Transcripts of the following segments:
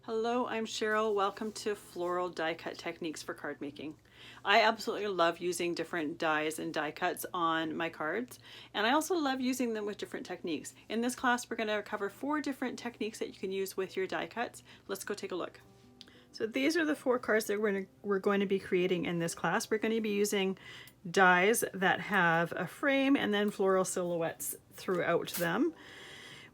Hello, I'm Cheryl. Welcome to Floral Die Cut Techniques for Card Making. I absolutely love using different dies and die cuts on my cards, and I also love using them with different techniques. In this class, we're going to cover 4 different techniques that you can use with your die cuts. Let's go take a look. So these are the 4 cards that we're going to be creating in this class. We're going to be using dies that have a frame and then floral silhouettes throughout them.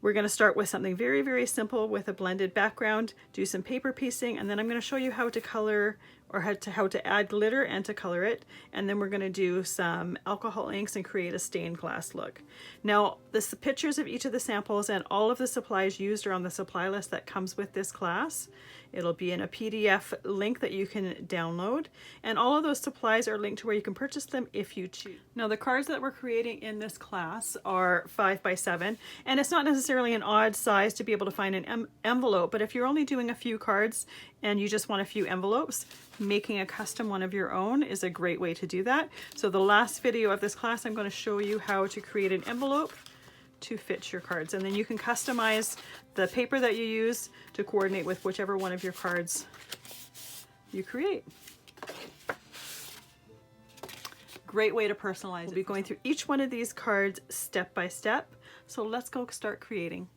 We're going to start with something very, very simple with a blended background, do some paper piecing, and then I'm going to show you how to color or how to add glitter and to color it. And then we're going to do some alcohol inks and create a stained glass look. Now, the pictures of each of the samples and all of the supplies used are on the supply list that comes with this class. It'll be in a PDF link that you can download, and all of those supplies are linked to where you can purchase them if you choose. Now, the cards that we're creating in this class are 5 by 7, and it's not necessarily an odd size to be able to find an envelope, but if you're only doing a few cards and you just want a few envelopes, making a custom one of your own is a great way to do that. So the last video of this class, I'm going to show you how to create an envelope to fit your cards, and then you can customize the paper that you use to coordinate with whichever one of your cards you create. Great way to personalize it. We'll be going through each one of these cards step by step, so let's go start creating.